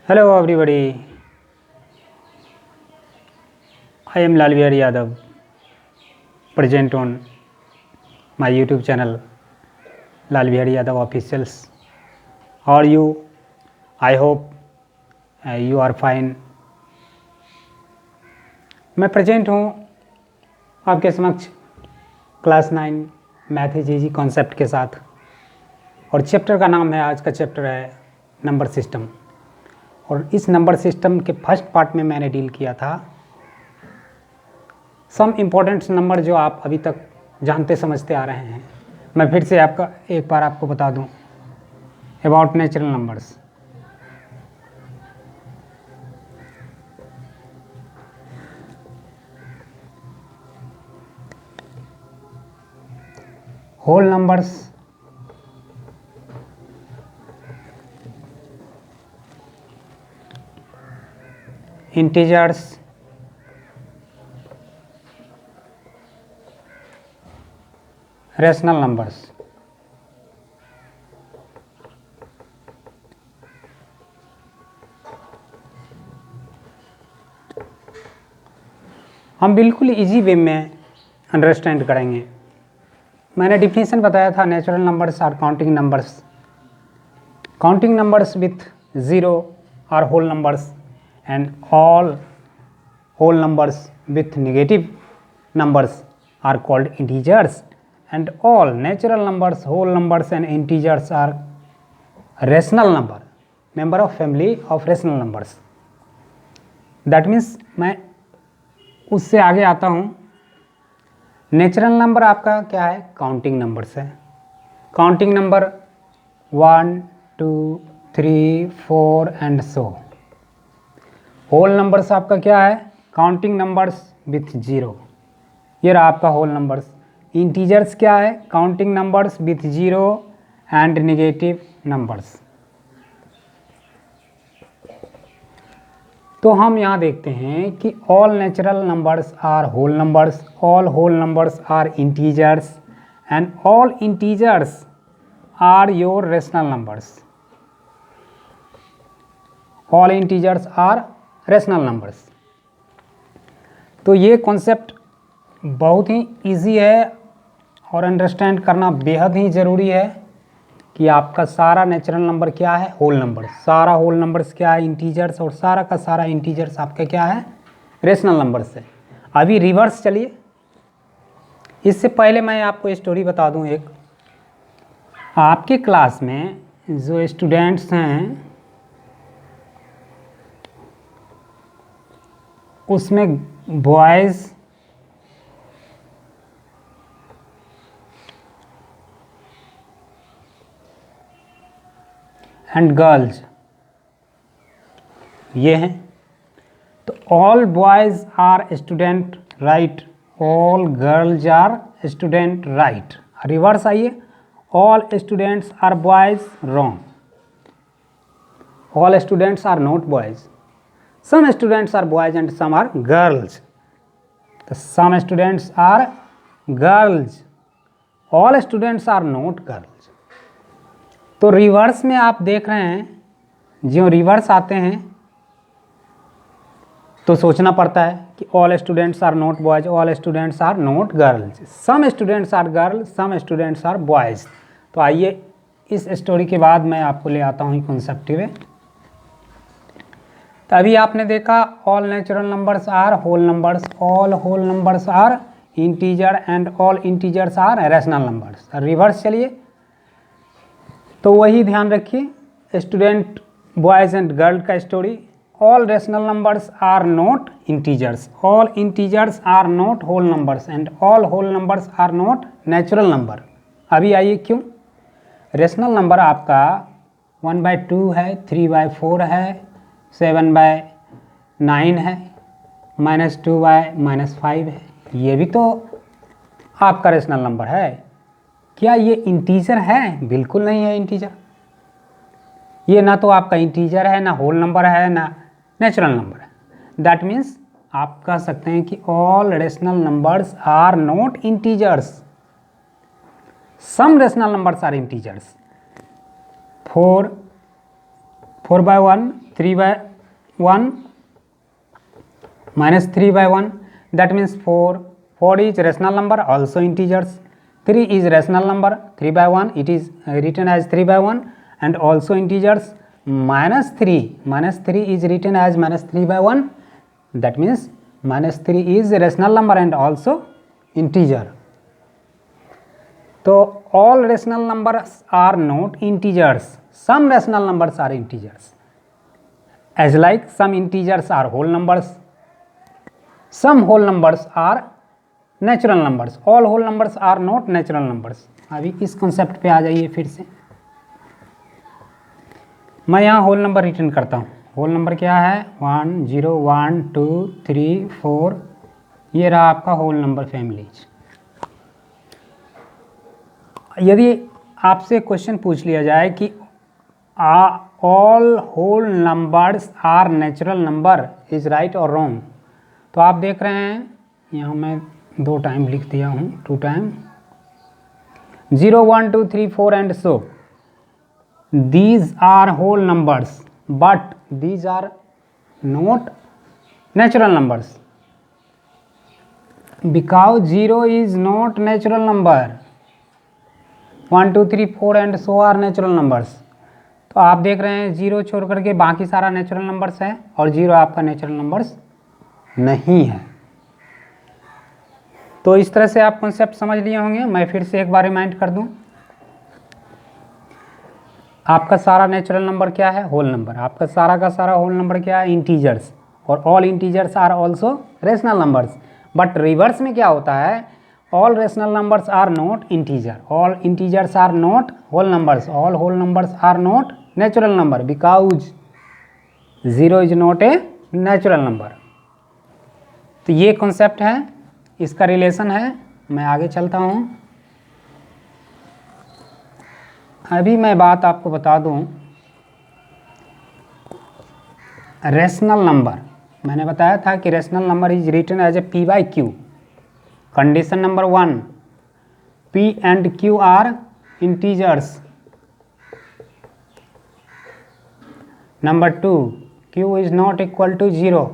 Hello everybody, I am Lalvir Yadav, present on my YouTube channel Lalvir Yadav Officials. How are you? I hope you are fine. मैं present हूँ आपके समक्ष class 9 math is easy concept के साथ, और chapter का नाम है, आज का चैप्टर है नंबर सिस्टम। और इस नंबर सिस्टम के फर्स्ट पार्ट में मैंने डील किया था सम इम्पोर्टेंट नंबर जो आप अभी तक जानते समझते आ रहे हैं। मैं फिर से एक बार आपको बता दूं about natural numbers. Whole numbers, integers, rational numbers. हम बिल्कुल इजी वे में अंडरस्टैंड करेंगे। मैंने डिफिनीशन बताया था, natural numbers are counting numbers with zero are whole numbers, and all whole numbers with negative numbers are called integers, and all natural numbers, whole numbers and integers are rational number, member of family of rational numbers. That means मैं उससे आगे आता हूँ। Natural number आपका क्या है? Counting numbers है। Counting number 1 2 3 4 and so. Whole numbers आपका क्या है? Counting numbers with zero. ये रहा आपका होल नंबर्स। इंटीजर्स क्या है? Counting numbers with zero and negative numbers. तो हम यहाँ देखते हैं कि all natural numbers are whole numbers, all whole numbers are integers, and all integers are your rational numbers. All integers are rational numbers. तो ये कॉन्सेप्ट बहुत ही easy है और अंडरस्टैंड करना बेहद ही ज़रूरी है कि आपका सारा नेचुरल नंबर क्या है? Whole number. सारा होल नंबर्स क्या है? इंटीजर्स। और सारा का सारा इंटीजर्स आपका क्या है? रैशनल नंबर्स है। अभी रिवर्स चलिए। इससे पहले मैं आपको स्टोरी बता दूं एक। आपके क्लास में जो स्टूडेंट्स हैं उसमें बॉयज़ एंड गर्ल्स ये हैं। तो all boys are student right, all girls are student right. Reverse आइए, all students are boys wrong, all students are not boys, some students are boys and some are girls. The some students are girls, all students are not girls. तो reverse में आप देख रहे हैं, जो reverse आते हैं तो सोचना पड़ता है कि all students are not boys, all students are not girls, some students are girls, some students are boys. तो आइए इस स्टोरी के बाद मैं आपको ले आता हूँ कॉन्सेप्टिव। तो अभी आपने देखा all natural numbers are whole numbers, all whole numbers are integer, and all integers are rational numbers. Reverse चलिए, तो वही ध्यान रखिए, स्टूडेंट बॉयज़ एंड गर्ल का स्टोरी। All rational numbers are not integers, all integers are not whole numbers, and all whole numbers are not natural number. अभी आइए क्यों। रैशनल नंबर आपका 1/2 है, 3/4 है, 7/9 है, -2/-5 है। ये भी तो आपका रैशनल नंबर है। क्या ये इंटीजर है? बिल्कुल नहीं है इंटीजर। ये ना तो आपका इंटीजर है, ना होल नंबर है, ना नेचुरल नंबर है। दैट मीन्स आप कह सकते हैं कि all rational numbers are not integers, some rational numbers are integers. 4/1 3/1 minus 3/1, that means 4. 4 is rational number, also integers. 3 is rational number, 3/1 it is written as 3/1 and also integers. Minus 3 is written as minus 3/1, that means minus 3 is a rational number and also integer. So all rational numbers are not integers, some rational numbers are integers, as like some integers are whole numbers, some whole numbers are natural numbers, all whole numbers are not natural numbers. अभी इस concept पे आ जाइए फिर से। मैं यहाँ whole number return करता हूँ। होल नंबर क्या है? 1 0 1 2 3 4, ये रहा आपका होल नंबर फैमिलीज। यदि आपसे क्वेश्चन पूछ लिया जाए कि all whole numbers are natural number, is right और रॉन्ग, तो आप देख रहे हैं यहाँ मैं 2 टाइम लिख दिया हूँ, 2 time 0 1 2 3 4 and so these are whole numbers but these are not natural numbers because 0 is not natural number, 1 2 3 4 and so are natural numbers। तो आप देख रहे हैं 0 छोड़ करके बाकी सारा नेचुरल नंबर्स है और 0 आपका नेचुरल नंबर्स नहीं है। तो इस तरह से आप कॉन्सेप्ट समझ लिए होंगे। मैं फिर से एक बार रिमाइंड कर दूं, आपका सारा नेचुरल नंबर क्या है? Whole number. आपका सारा का सारा होल नंबर क्या है? इंटीजर्स। और all integers are also rational numbers. But reverse में क्या होता है? All rational numbers are not integer, all integers are not whole numbers, all whole numbers are not natural number because 0 is not a natural number. तो ये concept है, इसका relation है। मैं आगे चलता हूँ। अभी मैं बात आपको बता दूँ, रेशनल नंबर मैंने बताया था कि rational number is written as a p/q। Condition number 1, p and q are integers. Number 2, q is not equal to 0.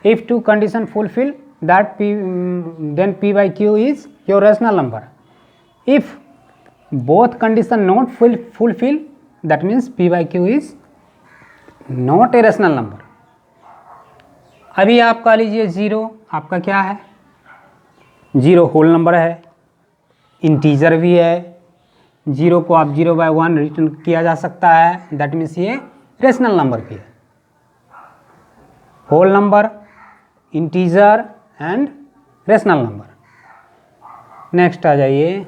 If 2 condition fulfill, that then p/q is your rational number. If both condition not fulfill, that means p/q is not a rational number. अभी आप कह लीजिए 0 आपका क्या है? 0 whole number है, integer भी है। 0 को आप 0/1 रिटर्न किया जा सकता है, दैट मीन्स ये रेशनल नंबर भी है। Whole number, integer and rational number. Next आ जाइए,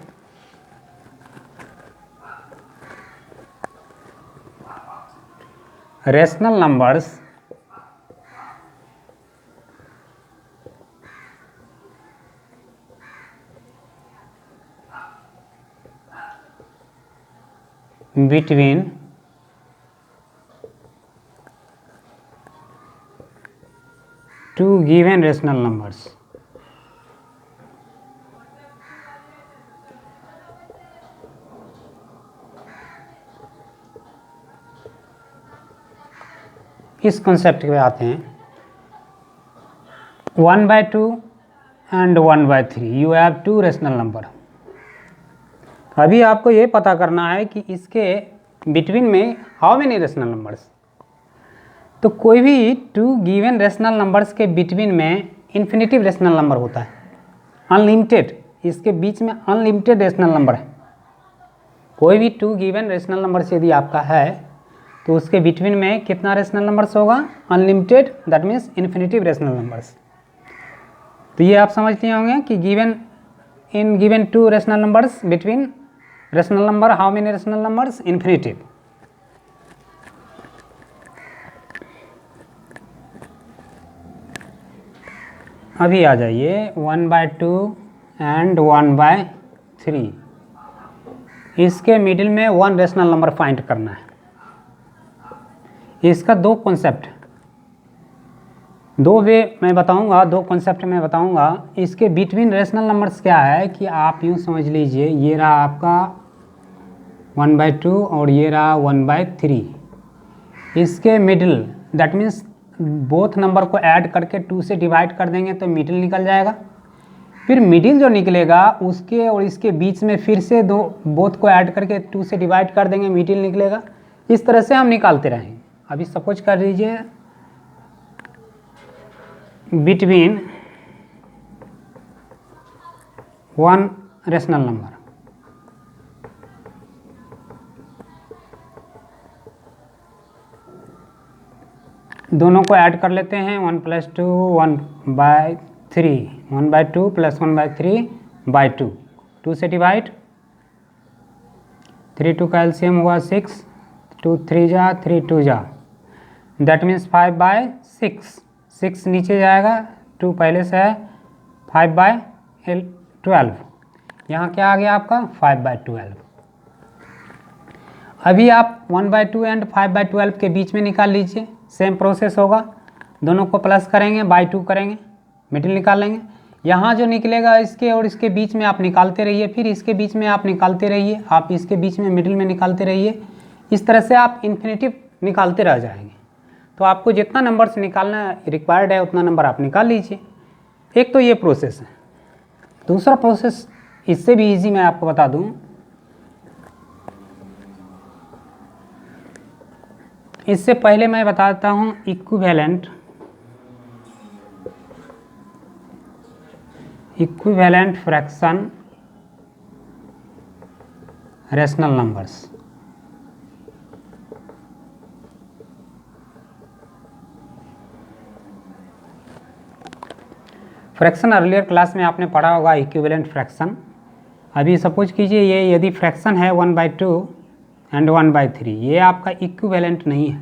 rational numbers between two given rational numbers। इस कॉन्सेप्ट पे आते हैं। 1/2 and 1/3 you have 2 rational number. अभी आपको ये पता करना है कि इसके बिटवीन में हाउ मेनी रेशनल नंबर्स। तो कोई भी 2 गिवन रेशनल नंबर्स के बिटवीन में इन्फिनिटिव रेशनल नंबर होता है, अनलिमिटेड। इसके बीच में अनलिमिटेड रेशनल नंबर है। कोई भी 2 गिवन रेशनल नंबर्स यदि आपका है तो उसके बिटवीन में कितना रेशनल नंबर्स होगा? Unlimited, that means infinitive rational numbers. तो ये आप समझ लिए होंगे कि given 2 rational numbers between rational number, how many rational numbers? Infinitive. अभी आ जाइए 1/2 एंड 1/3। इसके मिडिल में 1 रेशनल नंबर फाइंड करना है। इसका 2 कॉन्सेप्ट, 2 वे मैं बताऊंगा, 2 कॉन्सेप्ट मैं बताऊंगा। इसके बिटवीन रेशनल नंबर्स क्या है कि आप यूँ समझ लीजिए, ये रहा आपका 1/2 और ये रहा 1/3। इसके middle, that means both number को ऐड करके 2 से डिवाइड कर देंगे तो मिडिल निकल जाएगा। फिर मिडिल जो निकलेगा उसके और इसके बीच में फिर से दो बोथ को ऐड करके 2 से डिवाइड कर देंगे, मिडिल निकलेगा। इस तरह से हम निकालते रहेंगे। अभी सपोज कर लीजिए बिटवीन 1 रेशनल नंबर, दोनों को ऐड कर लेते हैं। 1 + 2 1/3, 1/2 + 1/3/2, 2 से डिवाइड, 3 2 का एलसीएम हुआ 6, 2 3 जा 3 2 जा, दैट मीन्स 5/6, 6 नीचे जाएगा, 2 पहले से है, 5/12, यहाँ क्या आ गया आपका 5/12। अभी आप 1/2 एंड 5/12 के बीच में निकाल लीजिए, सेम प्रोसेस होगा, दोनों को प्लस करेंगे, बाई 2 करेंगे, मिडिल निकाल लेंगे। यहाँ जो निकलेगा इसके और इसके बीच में आप निकालते रहिए, फिर इसके बीच में आप निकालते रहिए, आप इसके बीच में मिडिल में निकालते रहिए। इस तरह से आप इन्फिनेटिव निकालते रह जाएंगे। तो आपको जितना नंबर से निकालना रिक्वायर्ड है उतना नंबर आप निकाल लीजिए। एक तो ये प्रोसेस है। दूसरा प्रोसेस इससे भी इजी मैं आपको बता दूं। इससे पहले मैं बताता हूं equivalent fraction rational numbers. Fraction earlier class में आपने पढ़ा होगा इक्विवेलेंट फ्रैक्शन। अभी सपोज कीजिए ये यदि फ्रैक्शन है 1/2 एंड 1/3, ये आपका इक्विवेलेंट नहीं है,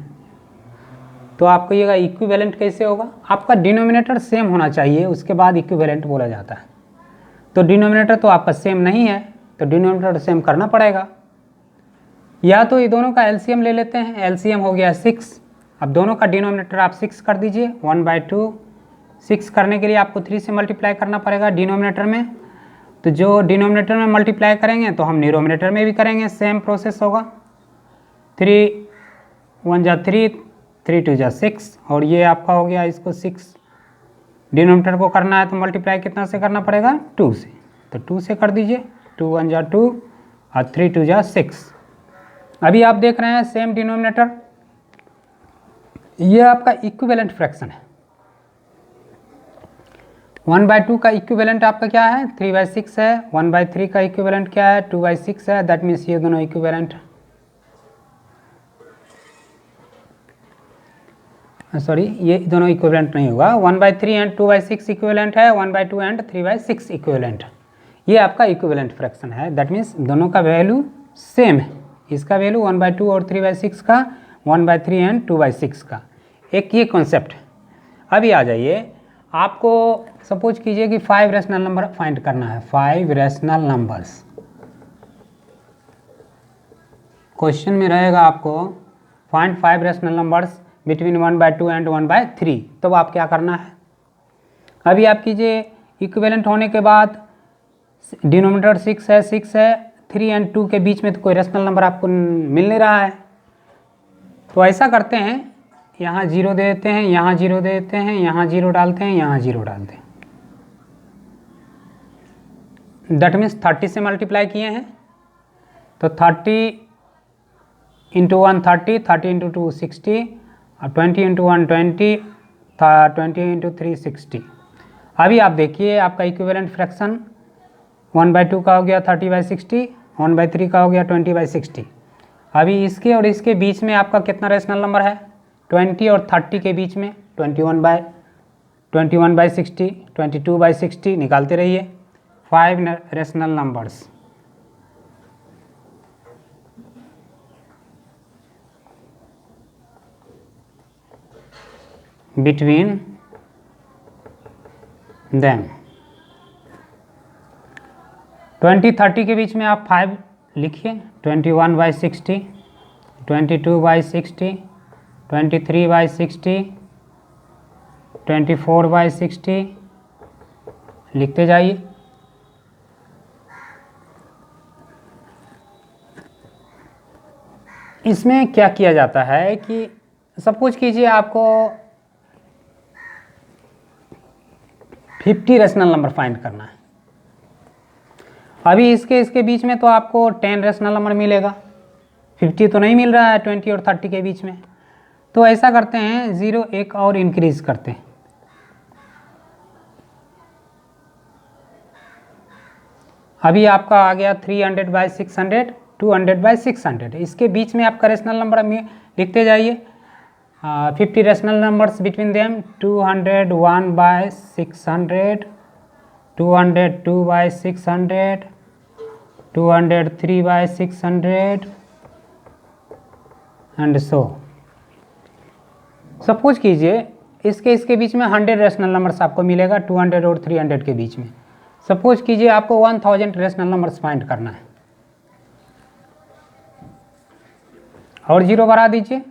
तो आपको ये इक्विवेलेंट कैसे होगा? आपका डिनोमिनेटर सेम होना चाहिए, उसके बाद इक्विवेलेंट बोला जाता है। तो डिनोमिनेटर तो आपका सेम नहीं है, तो डिनोमिनेटर सेम करना पड़ेगा। या तो ये दोनों का एलसीएम ले लेते हैं, एलसीएम हो गया 6। अब दोनों का डिनोमिनेटर आप 6 कर दीजिए, 1/2, 6 करने के लिए आपको 3 से मल्टीप्लाई करना पड़ेगा डिनोमिनेटर में। तो जो डिनोमिनेटर में मल्टीप्लाई करेंगे तो हम न्यूमरेटर में भी करेंगे, सेम प्रोसेस होगा। 3 1 जा 3, 3 2 जा 6, और ये आपका हो गया, इसको 6 डिनोमिनेटर को करना है तो मल्टीप्लाई कितना से करना पड़ेगा? 2 से। तो 2 से कर दीजिए, 2 1 जा 2 और 3 2 जा 6। अभी आप देख रहे हैं सेम डिनोमिनेटर, ये आपका इक्विवेलेंट फ्रैक्शन है। 1/2 का इक्विवेलेंट आपका क्या है? 3/6 है। 1/3 का इक्विवेलेंट क्या है? 2/6 है। दैट मीन्स ये दोनों इक्विवेलेंट, सॉरी ये दोनों इक्विवेलेंट नहीं होगा। 1/3 एंड 2/6 इक्विवेलेंट है, 1/2 एंड 3/6 इक्विवेलेंट। ये आपका इक्विवेलेंट फ्रैक्शन है, दैट मीन्स दोनों का वैल्यू सेम है। इसका वैल्यू 1/2 और 3/6 का, 1/3 एंड 2/6 का, एक ये कॉन्सेप्ट है। अभी आ जाइए, आपको सपोज कीजिए कि 5 रैशनल नंबर फाइंड करना है। 5 रैशनल नंबर्स क्वेश्चन में रहेगा, आपको find 5 rational numbers between 1/2 and 1/3। तो आप क्या करना है? अभी आप कीजिए, इक्विवेलेंट होने के बाद डिनोमिनेटर 6 है, 3 एंड 2 के बीच में तो कोई रैशनल नंबर आपको मिल नहीं रहा है। तो ऐसा करते हैं, यहाँ 0 दे देते हैं, यहाँ 0 दे देते हैं, यहाँ 0 डालते हैं, यहाँ 0 डालते हैं। दैट मीन्स 30 से मल्टीप्लाई किए हैं, तो 30 × 1 30, 30 × 2 60, और 20 × 1 20, 20 × 3 60। अभी आप देखिए, आपका इक्विवेलेंट फ्रैक्शन 1/2 का हो गया 30/60, 1/3 का हो गया 20/60। अभी इसके और इसके बीच में आपका कितना रैशनल नंबर है? 20 और 30 के बीच में 21/60, 22/60 निकालते रहिए। 5 रैशनल नंबर्स बिटवीन देम। 20-30 के बीच में आप 5 लिखिए, 21/60, 22/60, 23/60, 24/60 लिखते जाइए। इसमें क्या किया जाता है कि सपोज कीजिए आपको 50 रेशनल नंबर फाइंड करना है। अभी इसके बीच में तो आपको 10 रेशनल नंबर मिलेगा, 50 तो नहीं मिल रहा है 20 और 30 के बीच में। तो ऐसा करते हैं 0 एक और इंक्रीज करते हैं। अभी आपका आ गया 300/600, 200/600। इसके बीच में आपका रेशनल नंबर लिखते जाइए। 50 rational numbers between them 201/600, 202/600, 203/600 and so. Suppose कीजिए इसके बीच में 100 रेशनल नंबर्स आपको मिलेगा 200 और 300 के बीच में। सपोज कीजिए आपको 1000 रेशनल नंबर्स फाइंड करना है, और 0 बढ़ा दीजिए।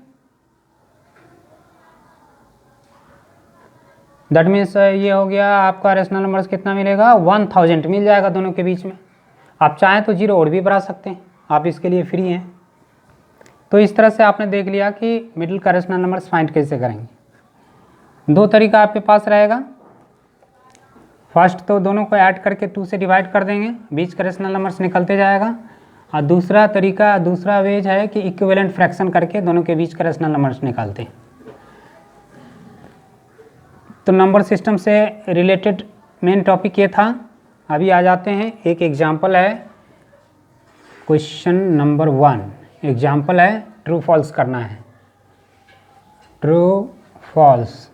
दैट मीन्स ये हो गया आपका रेशनल नंबर्स कितना मिलेगा, 1000 मिल जाएगा दोनों के बीच में। आप चाहें तो 0 और भी बढ़ा सकते हैं, आप इसके लिए फ्री हैं। तो इस तरह से आपने देख लिया कि मिडिल का रेशनल नंबर्स फाइंड कैसे करेंगे। 2 तरीका आपके पास रहेगा। फर्स्ट तो दोनों को ऐड करके 2 से डिवाइड कर देंगे, बीच का रेशनल नंबर्स निकलते जाएगा। और दूसरा वेज है कि इक्विवेलेंट फ्रैक्शन करके दोनों के बीच का रेशनल नंबर्स निकालते हैं। तो नंबर सिस्टम से रिलेटेड मेन टॉपिक ये था। अभी आ जाते हैं, एक एग्जाम्पल है, क्वेश्चन नंबर 1 एग्जाम्पल है, ट्रू फॉल्स करना है। ट्रू फॉल्स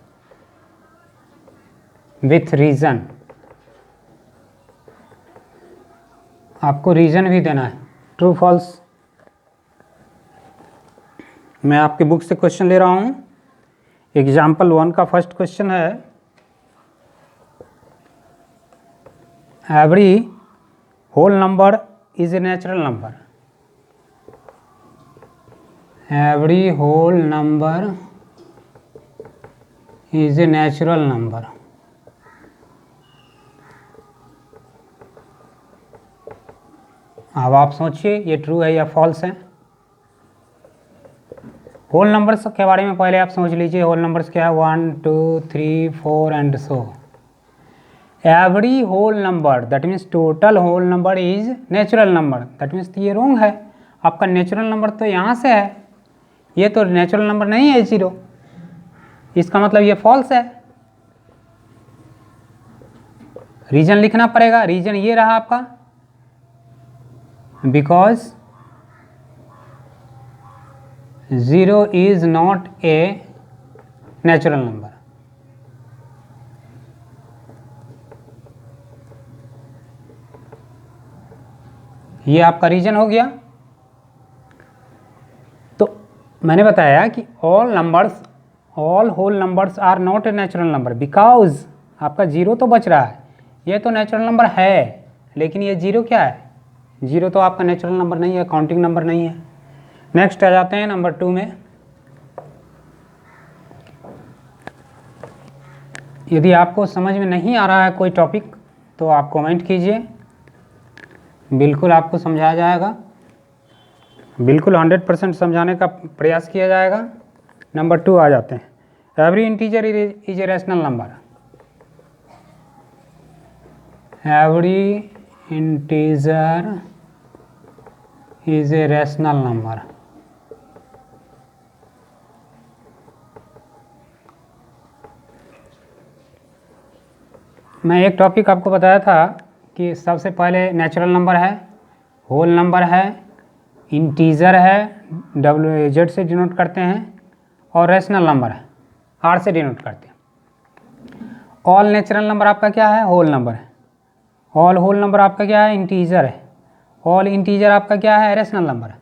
विथ रीज़न, आपको रीज़न भी देना है। ट्रू फॉल्स, मैं आपके बुक से क्वेश्चन ले रहा हूँ। एग्जाम्पल 1 का फर्स्ट क्वेश्चन है, every whole number is a natural number. Every whole number is a natural number. अब आप सोचिए ये ट्रू है या फॉल्स है। होल नंबर्स के बारे में पहले आप समझ लीजिए। होल नंबर्स क्या है, 1 2 3 4 and so. Every whole number that means total whole number is natural number. That means ये रॉन्ग है। आपका नेचुरल नंबर तो यहाँ से है, ये तो नेचुरल नंबर नहीं है 0। इसका मतलब ये फॉल्स है। रीजन लिखना पड़ेगा। रीजन ये रहा आपका, because 0 is not a natural number। ये आपका रीजन हो गया। तो मैंने बताया कि all whole numbers are not a natural number because आपका 0 तो बच रहा है। ये तो नेचुरल नंबर है, लेकिन ये 0 क्या है, 0 तो आपका नेचुरल नंबर नहीं है, काउंटिंग नंबर नहीं है। नेक्स्ट आ जाते हैं नंबर 2 में। यदि आपको समझ में नहीं आ रहा है कोई टॉपिक तो आप कमेंट कीजिए, बिल्कुल आपको समझाया जाएगा। बिल्कुल 100% समझाने का प्रयास किया जाएगा। नंबर 2 आ जाते हैं, every integer is a rational number. Every integer is a rational number। मैं एक टॉपिक आपको बताया था कि सबसे पहले नेचुरल नंबर है, होल नंबर है, इंटीजर है, WZ से डिनोट करते हैं, और रैशनल नंबर है, R से डिनोट करते हैं। ऑल नेचुरल नंबर आपका क्या है, होल नंबर है। ऑल होल नंबर आपका क्या है, इंटीजर है। ऑल इंटीजर आपका क्या है, रैशनल नंबर है।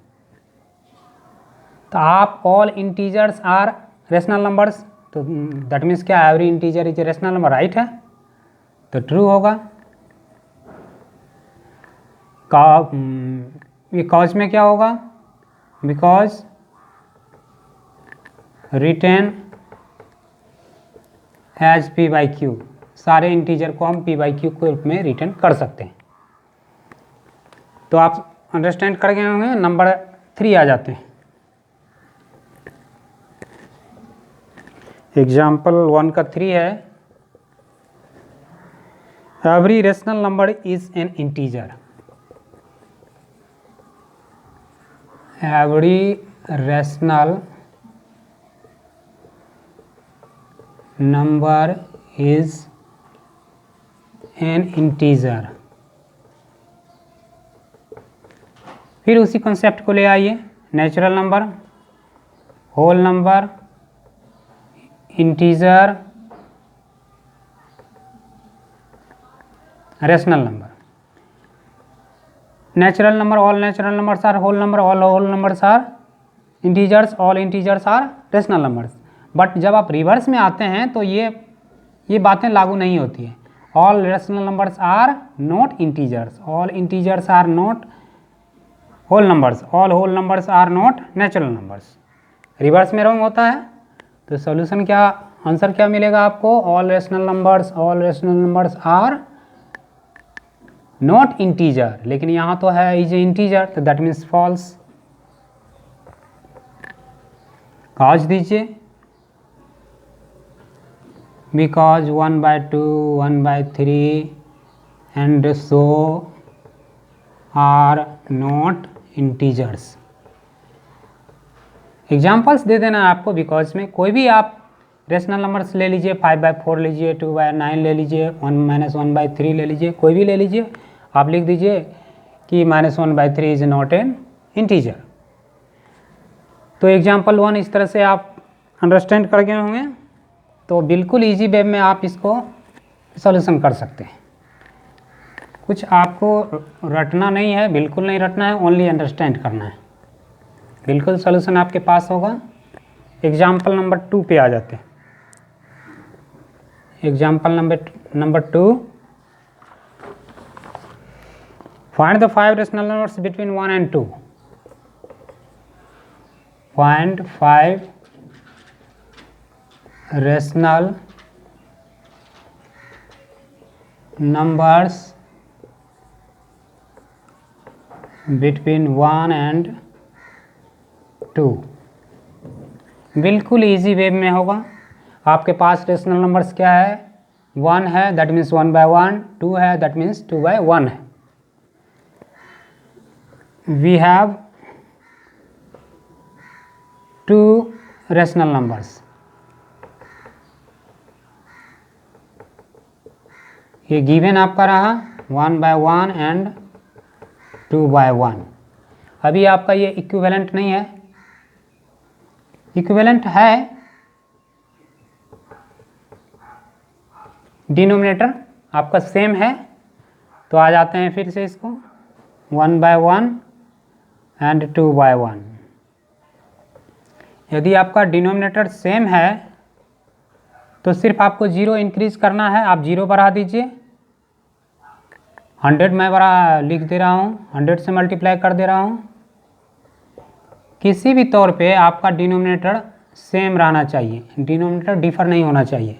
तो आप all integers are rational numbers, तो दैट मीन्स क्या, every integer is a rational number, right है, तो ट्रू होगा। ये कॉज में क्या होगा, बिकॉज रिटेन एज P/Q, सारे इंटीजर को हम P/Q के रूप में रिटर्न कर सकते हैं। तो आप अंडरस्टैंड कर गए होंगे। नंबर 3 आ जाते हैं, एग्जाम्पल 1 का 3 है, every rational number is an integer. Every rational number is an integer. फिर उसी कॉन्सेप्ट को ले आइए, natural number, whole number, integer, rational number. Natural number, all natural numbers are whole number, all whole numbers are integers, all integers are rational numbers. But जब आप reverse में आते हैं तो ये बातें लागू नहीं होती है। All rational numbers are not integers, all integers are not whole numbers, all whole numbers are not natural numbers. Reverse में रॉन्ग होता है तो सॉल्यूशन क्या, आंसर क्या मिलेगा आपको, all rational numbers are not integer. लेकिन यहाँ तो है इज इंटीजर, तो दैट मीन्स फॉल्स। काज दीजिए, because 1/2, 1/3 and so are not integers. Examples दे देना आपको बिकॉज में। कोई भी आप रेशनल नंबर्स ले लीजिए, 5/4 लीजिए, 2/9 ले लीजिए, 1-1/3 ले लीजिए, कोई भी ले लीजिए। आप लिख दीजिए कि -1/3 इज नॉट एन इंटीजर। तो एग्जाम्पल 1 इस तरह से आप अंडरस्टैंड कर गए होंगे। तो बिल्कुल इजी वे में आप इसको सॉल्यूशन कर सकते हैं। कुछ आपको रटना नहीं है, बिल्कुल नहीं रटना है, ओनली अंडरस्टैंड करना है। बिल्कुल सॉल्यूशन आपके पास होगा। एग्जाम्पल नंबर 2 पे आ जाते हैं। Example number 2, find the 5 rational numbers between 1 and 2। Find 5 rational numbers between 1 and 2। बिल्कुल इजी वे में होगा। आपके पास रेशनल नंबर्स क्या है, 1 है दैट मीन्स 1/1, 2 है दैट मीन्स 2/1 है। We have 2 rational numbers. ये गिवन आपका रहा 1/1 एंड 2/1। अभी आपका ये इक्विवेलेंट नहीं है, इक्विवेलेंट है डिनोमिनेटर आपका सेम है। तो आ जाते हैं फिर से इसको 1/1 एंड 2/1। यदि आपका डिनोमिनेटर सेम है तो सिर्फ आपको 0 इंक्रीज करना है, आप 0 बढ़ा दीजिए। 100 मैं बड़ा लिख दे रहा हूँ, 100 से मल्टीप्लाई कर दे रहा हूँ। किसी भी तौर पे आपका डिनोमिनेटर सेम रहना चाहिए, डिनोमिनेटर डिफर नहीं होना चाहिए।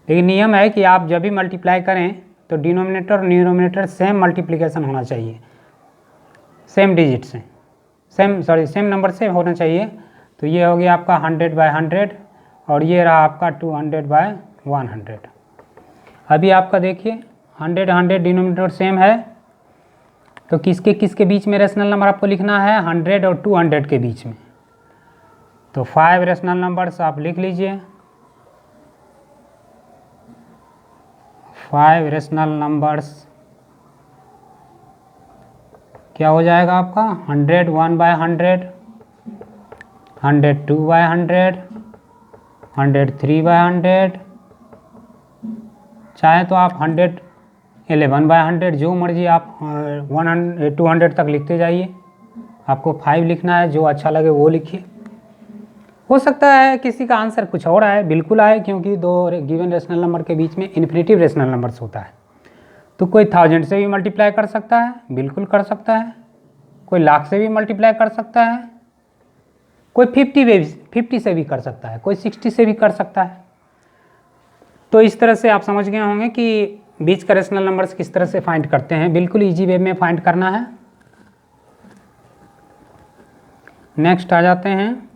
लेकिन नियम है कि आप जब भी मल्टीप्लाई करें तो डिनोमिनेटर और न्यूमरेटर सेम मल्टीप्लिकेशन होना चाहिए, सेम डिजिट से, सेम नंबर से होना चाहिए। तो ये हो गया आपका 100/100 और ये रहा आपका 200/100। अभी आपका देखिए 100 डिनोमिनेटर सेम है, तो किसके किसके बीच में रेशनल नंबर आपको लिखना है, 100 और 200 के बीच में। तो 5 रेशनल नंबर्स आप लिख लीजिए। 5 रेशनल नंबर्स क्या हो जाएगा आपका, 100 1/100, 100 2/100, 100 3/100, चाहे तो आप 100 11/100, जो मर्जी आप 200 तक लिखते जाइए। आपको 5 लिखना है, जो अच्छा लगे वो लिखिए। हो सकता है किसी का आंसर कुछ और आए, बिल्कुल आए, क्योंकि 2 गिवन रेशनल नंबर के बीच में इन्फिनिटिव रेशनल नंबर्स होता है। तो कोई 1000 से भी मल्टीप्लाई कर सकता है, बिल्कुल कर सकता है। कोई लाख से भी मल्टीप्लाई कर सकता है, कोई 50 से भी कर सकता है, कोई 60 से भी कर सकता है। तो इस तरह से आप समझ गए होंगे कि बीच का रेशनल नंबर्स किस तरह से फाइंड करते हैं। बिल्कुल इजी वे में फाइंड करना है। नेक्स्ट आ जाते हैं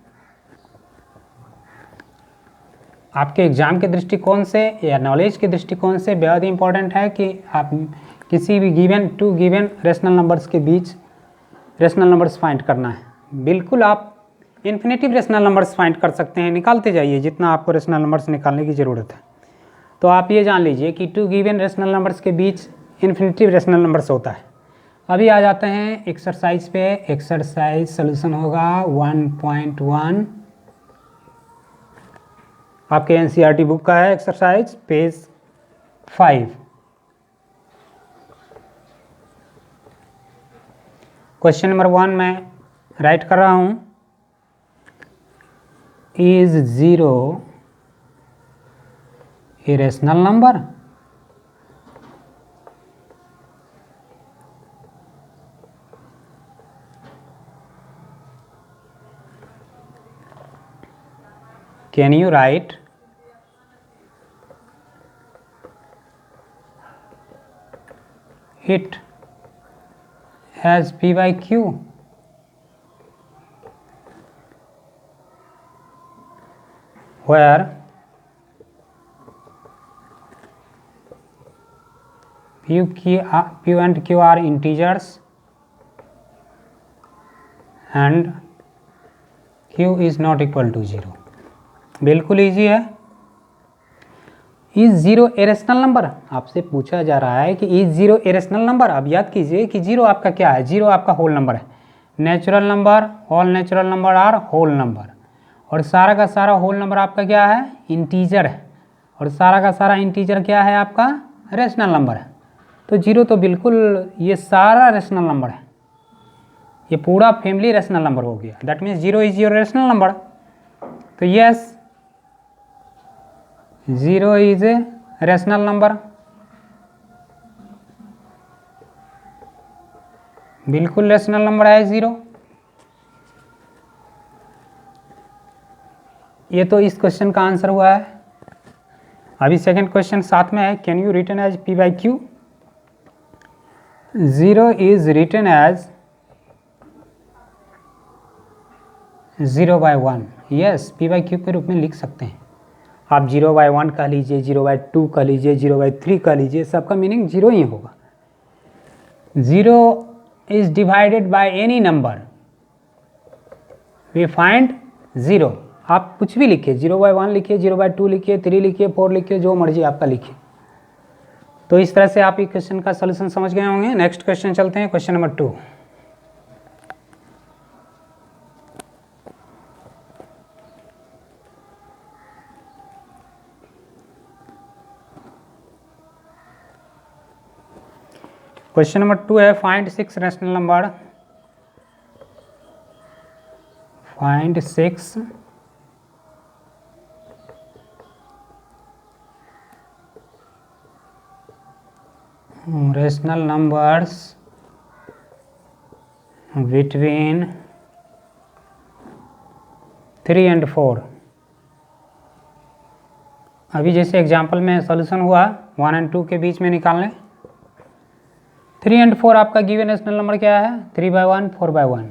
आपके एग्ज़ाम के दृष्टिकोण से या नॉलेज के दृष्टिकोण से बेहद इंपॉर्टेंट है कि आप किसी भी given to given rational numbers के बीच रेशनल नंबर्स फाइंड करना है। बिल्कुल आप इन्फिनेटिव रेशनल नंबर्स फाइंड कर सकते हैं, निकालते जाइए जितना आपको रेशनल नंबर्स निकालने की ज़रूरत है। तो आप ये जान लीजिए कि टू गिवन रेशनल नंबर्स के बीच इन्फिनेटिव रेशनल नंबर्स होता है। अभी आ जाते हैं एक्सरसाइज पे। एक्सरसाइज सोल्यूशन होगा 1.1 आपके एनसीईआरटी बुक का है। Exercise page 5। क्वेश्चन नंबर 1 मैं राइट कर रहा हूँ। Is 0 A rational number? Can you right it as P by Q? Where P and Q are integers and Q is not equal to 0। बिल्कुल easy है। Is 0 A rational number? आपसे पूछा जा रहा है कि इज 0 ए रेशनल नंबर। अब याद कीजिए कि 0 आपका क्या है? 0 आपका होल नंबर है। Natural number, all natural number are whole number, और सारा का सारा होल नंबर आपका क्या है? इंटीजर है। और सारा का सारा इंटीजर क्या है आपका? रेशनल नंबर है। तो 0 तो बिल्कुल ये सारा रेशनल नंबर है, ये पूरा फैमिली रेशनल नंबर हो गया। That means 0 is your rational number. तो yes, 0 is a rational number. बिल्कुल रेशनल नंबर है 0। ये तो इस क्वेश्चन का आंसर हुआ है। अभी सेकंड क्वेश्चन साथ में है। Can you written as P by Q? 0 is written as 0 by 1। Yes, P by Q के रूप में लिख सकते हैं आप। 0 by 1 कह लीजिए, 0 by 2 कह लीजिए, 0 by 3 कह लीजिए, सबका मीनिंग 0 ही होगा। 0 is divided by any number, we find 0। आप कुछ भी लिखिए, 0 by 1 लिखिए, 0 by 2 लिखिए, 3 लिखिए, 4 लिखिए, जो मर्जी आपका लिखिए। तो इस तरह से आप इस क्वेश्चन का सोल्यूशन समझ गए होंगे। नेक्स्ट क्वेश्चन चलते हैं, क्वेश्चन नंबर 2। क्वेश्चन नंबर 2 है, find 6 rational number. Find 6 rational numbers between 3 and 4। अभी जैसे एग्जाम्पल में सॉल्यूशन हुआ 1 and 2 के बीच में निकाल लें। 3 and 4 आपका गिवन रेशनल नंबर क्या है? 3 by 1, 4 by 1।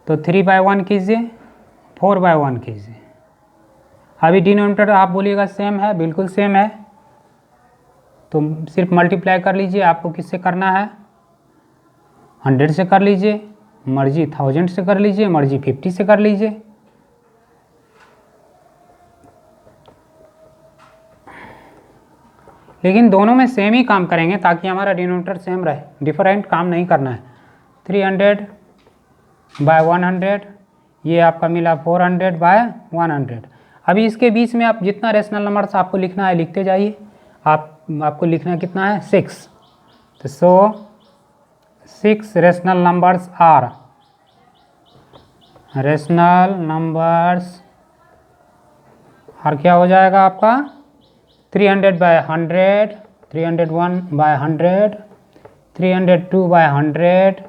तो 3 by 1 कीजिए, 4 by 1 कीजिए। अभी डिनोमिनेटर आप बोलिएगा सेम है, बिल्कुल सेम है, तो सिर्फ मल्टीप्लाई कर लीजिए। आपको किससे करना है? 100 से कर लीजिए, मर्जी 1000 से कर लीजिए, मर्जी 50 से कर लीजिए। लेकिन दोनों में सेम ही काम करेंगे ताकि हमारा डिनोमिनेटर सेम रहे, डिफरेंट काम नहीं करना है। 300 बाय 100, ये आपका मिला 400 बाय 100। अभी इसके बीच में आप जितना रेशनल नंबर्स आपको लिखना है लिखते जाइए। आपको लिखना कितना है? 6। तो 6 rational numbers are, rational numbers और क्या हो जाएगा आपका? 300 बाय 100, 301 बाय 100, 302 बाय 100।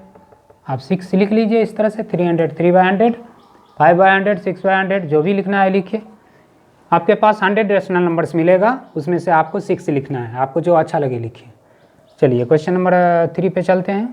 आप 6 लिख लीजिए इस तरह से। 303 बाय 100, 5 बाय 100, 6 बाय 100, जो भी लिखना है लिखिए। आपके पास 100 रेशनल नंबर्स मिलेगा, उसमें से आपको 6 लिखना है। आपको जो अच्छा लगे लिखिए। चलिए क्वेश्चन नंबर 3 पे चलते हैं।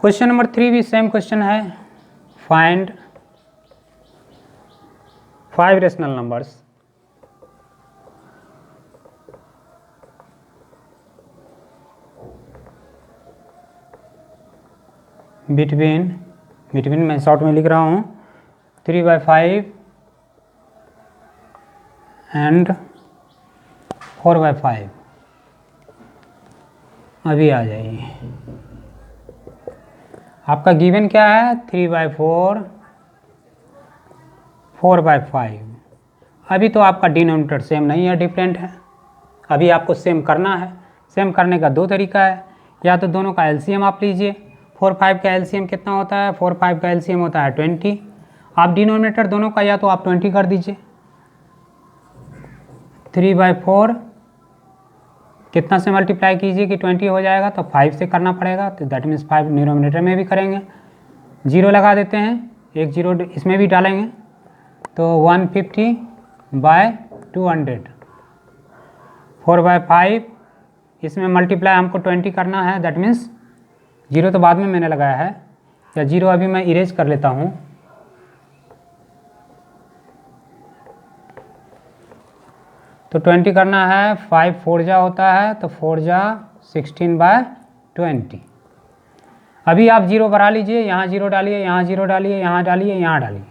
क्वेश्चन नंबर 3 भी सेम क्वेश्चन है, फाइंड 5 रेशनल नंबर्स बिटवीन मैं शॉर्ट में लिख रहा हूँ 3/5 एंड 4/5। अभी आ जाइए, आपका गिवन क्या है 3/4 4/5। अभी तो आपका डिनोमिनेटर सेम नहीं है, डिफरेंट है। अभी आपको सेम करना है। सेम करने का 2 तरीका है, या तो दोनों का एलसीएम आप लीजिए। 4 5 का एलसीएम कितना होता है? 4 5 का एलसीएम होता है 20। आप डिनोमिनेटर दोनों का या तो आप 20 कर दीजिए। 3/4 कितना से मल्टीप्लाई कीजिए कि 20 हो जाएगा, तो 5 से करना पड़ेगा, तो दैट मीन्स 5 डिनोमिनेटर में भी करेंगे। 0 लगा देते हैं, एक 0 इसमें भी डालेंगे, तो 150/200। 4/5 इसमें मल्टीप्लाई हमको 20 करना है, दैट मीन्स 0 तो बाद में मैंने लगाया है, या 0 अभी मैं इरेज कर लेता हूँ। तो 20 करना है, 5 4 जा होता है, तो 4 जा 16/20। अभी आप 0 बढ़ा लीजिए, यहाँ 0 डालिए, यहाँ 0 डालिए, यहाँ डालिए, यहाँ डालिए,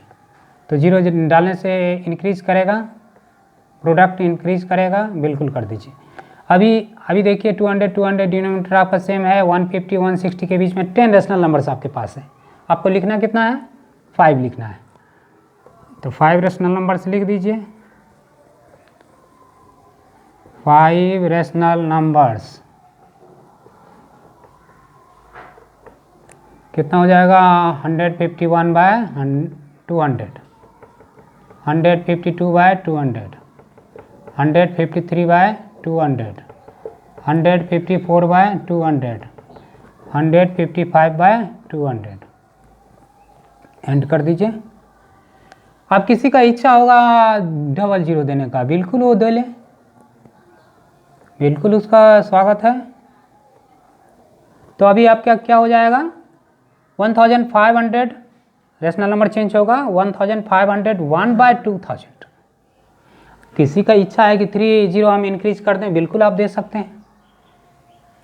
तो 0 डालने से इंक्रीज करेगा, प्रोडक्ट इंक्रीज करेगा, बिल्कुल कर दीजिए। अभी देखिए 200 डिनोमिनेटर आपका सेम है, 150 160 के बीच में 10 रेशनल नंबर्स आपके पास है। आपको लिखना कितना है? 5 लिखना है, तो 5 रेशनल नंबर्स लिख दीजिए। 5 रेशनल नंबर्स कितना हो जाएगा? 151/200, 152/200, 153/200, 154/200, 155/200। एंड कर दीजिए। अब किसी का इच्छा होगा 00 देने का, बिल्कुल वो दे ले, बिल्कुल उसका स्वागत है। तो अभी आपका क्या हो जाएगा? 1500 रेशनल नंबर चेंज होगा, 1501/2000। किसी का इच्छा है कि 30 हम इंक्रीज कर दें, बिल्कुल आप दे सकते हैं,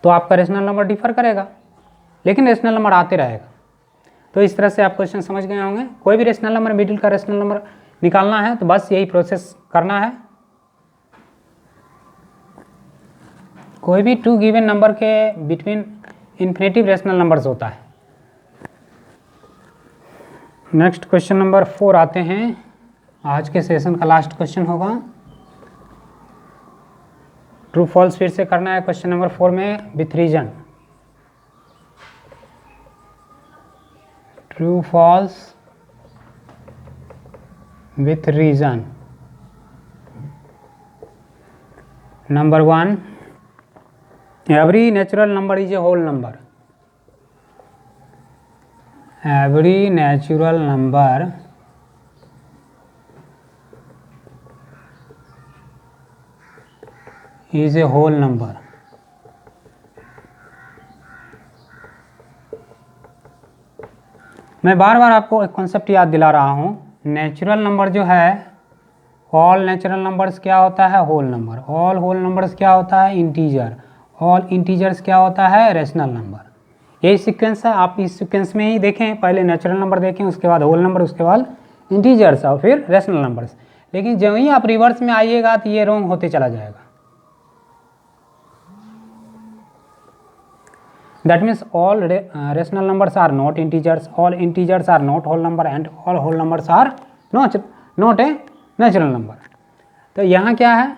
तो आपका रेशनल नंबर डिफर करेगा, लेकिन रेशनल नंबर आते रहेगा। तो इस तरह से आप क्वेश्चन समझ गए होंगे। कोई भी रेशनल नंबर, मिडिल का रेशनल नंबर निकालना है तो बस यही प्रोसेस करना है। कोई भी 2 गिवन नंबर के बिटवीन इन्फिनेटिव रेशनल नंबर्स होता है। नेक्स्ट क्वेश्चन नंबर 4 आते हैं, आज के सेशन का लास्ट क्वेश्चन होगा। ट्रू फॉल्स फिर से करना है क्वेश्चन नंबर 4 में with reason. True false with reason. Number 1, every natural number is a whole number. Every natural number is a whole number. मैं बार बार आपको एक कॉन्सेप्ट याद दिला रहा हूँ। नेचुरल नंबर जो है, ऑल नेचुरल नंबर्स क्या होता है? Whole number. All whole numbers क्या होता है? इंटीजर। ऑल इंटीजर्स क्या होता है? Rational number. यही सीक्वेंस है, आप इस सीक्वेंस में ही देखें, पहले नेचुरल नंबर देखें, उसके बाद होल नंबर, उसके बाद इंटीजर्स और फिर रेशनल नंबर्स। लेकिन जब ही आप रिवर्स में आइएगा तो ये रॉन्ग होते चला जाएगा। That means all rational numbers are not integers, all integers are not whole number, and all whole numbers are not a natural number. तो यहाँ क्या है?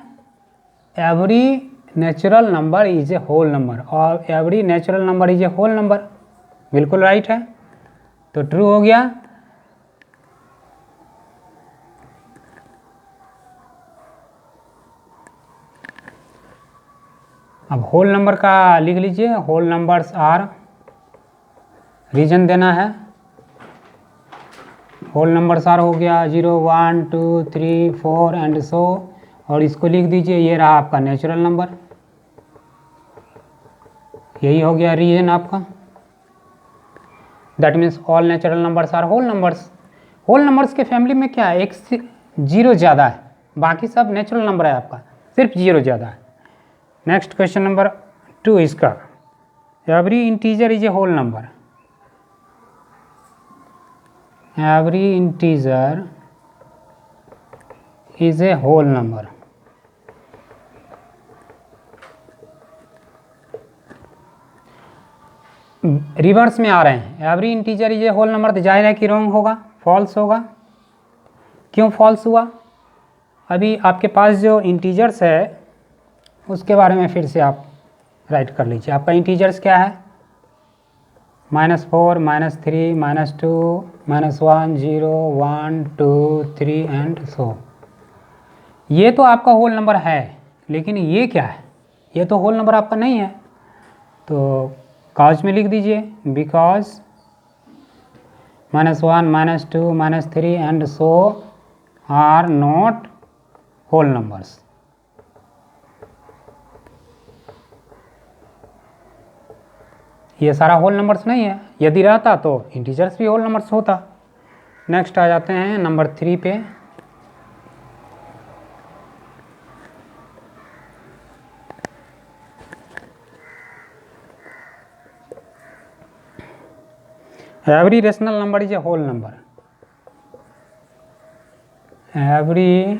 Every natural number is a whole number, और every natural number is a whole number. बिल्कुल right है, तो true हो गया। अब होल नंबर का लिख लीजिए। होल नंबर्स आर, रीजन देना है। होल नंबर्स आर हो गया 0 1 2 3 4 एंड सो, और इसको लिख दीजिए, ये रहा आपका नेचुरल नंबर। यही हो गया रीजन आपका। That means all natural numbers are whole numbers. Whole numbers के फैमिली में क्या है, एक से जीरो ज़्यादा है, बाकी सब नेचुरल नंबर है आपका, सिर्फ जीरो ज़्यादा है। नेक्स्ट क्वेश्चन नंबर 2 इसका, every integer is a whole number. Every integer is a whole number. Reverse में आ रहे हैं, every integer is a whole number, तो जाहिर है कि रॉन्ग होगा, फॉल्स होगा। क्यों फॉल्स हुआ? अभी आपके पास जो इंटीजर्स है उसके बारे में फिर से आप राइट कर लीजिए। आपका इंटीजर्स क्या है, -4, -3, -2, -1, 0, 1, 2, 3 एंड सो। ये तो आपका होल नंबर है, लेकिन ये क्या है, ये तो होल नंबर आपका नहीं है। तो काज में लिख दीजिए, because -1, -2, -3 and so are not whole numbers. ये सारा होल नंबर्स नहीं है, यदि रहता तो इंटीजर्स भी होल नंबर्स होता। नेक्स्ट आ जाते हैं नंबर 3 पे। Every rational number is a whole number. Every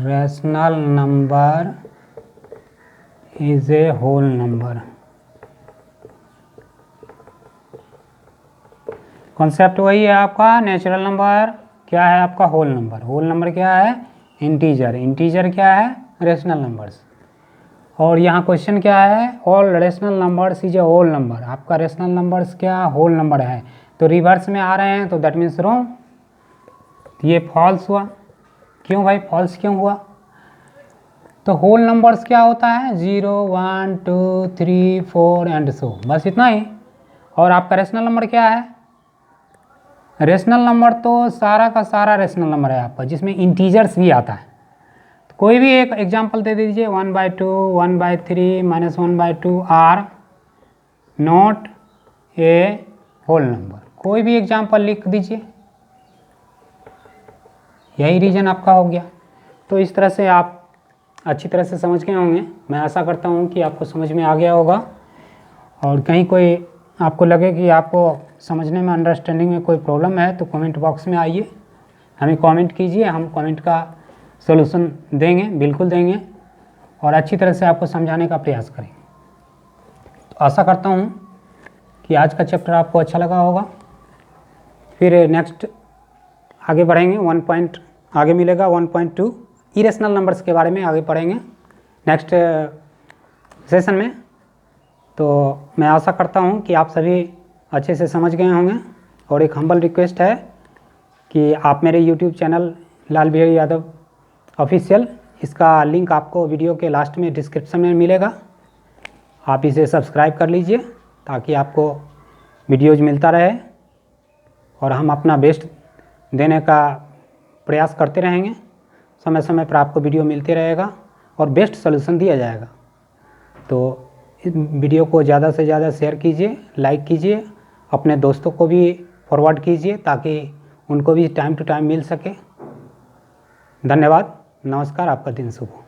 rational number is a whole number. Concept वही है आपका, नेचुरल नंबर क्या है आपका, होल नंबर। होल नंबर क्या है, इंटीजर। इंटीजर क्या है, रेशनल नंबर्स। और यहाँ क्वेश्चन क्या है, all rational numbers is a whole number. आपका रेशनल नंबर्स क्या होल नंबर है, तो रिवर्स में आ रहे हैं, तो दैट मीन्स रॉन्ग। ये फॉल्स हुआ। क्यों भाई फॉल्स क्यों हुआ? तो होल नंबर्स क्या होता है, 0, 1, 2, 3, 4 एंड सो, बस इतना ही। और आपका रेशनल नंबर क्या है, रेशनल नंबर तो सारा का सारा रेशनल नंबर है आपका, जिसमें इंटीजर्स भी आता है। तो कोई भी एक एग्जांपल दे दीजिए, 1/2, 1/3, -1/2 are not a whole number. कोई भी एग्जांपल लिख दीजिए, यही रीजन आपका हो गया। तो इस तरह से आप अच्छी तरह से समझ गए होंगे। मैं आशा करता हूँ कि आपको समझ में आ गया होगा। और कहीं कोई आपको लगे कि आपको समझने में, अंडरस्टैंडिंग में कोई प्रॉब्लम है, तो कमेंट बॉक्स में आइए, हमें कमेंट कीजिए, हम कमेंट का सॉल्यूशन देंगे, बिल्कुल देंगे, और अच्छी तरह से आपको समझाने का प्रयास करेंगे। तो आशा करता हूँ कि आज का चैप्टर आपको अच्छा लगा होगा। फिर नेक्स्ट आगे बढ़ेंगे, 1 पॉइंट आगे मिलेगा, 1.2 इरेशनल नंबर्स के बारे में आगे पढ़ेंगे नेक्स्ट सेशन में। तो मैं आशा करता हूँ कि आप सभी अच्छे से समझ गए होंगे। और एक हम्बल रिक्वेस्ट है कि आप मेरे YouTube channel Lal Bihari Yadav official, इसका लिंक आपको वीडियो के लास्ट में डिस्क्रिप्शन में मिलेगा, आप इसे सब्सक्राइब कर लीजिए ताकि आपको वीडियोज़ मिलता रहे, और हम अपना बेस्ट देने का प्रयास करते रहेंगे। समय समय पर आपको वीडियो मिलते रहेगा और बेस्ट सॉल्यूशन दिया जाएगा। तो इस वीडियो को ज़्यादा से ज़्यादा शेयर कीजिए, लाइक कीजिए, अपने दोस्तों को भी फॉरवर्ड कीजिए ताकि उनको भी टाइम टू टाइम मिल सके। धन्यवाद, नमस्कार, आपका दिन शुभ हो।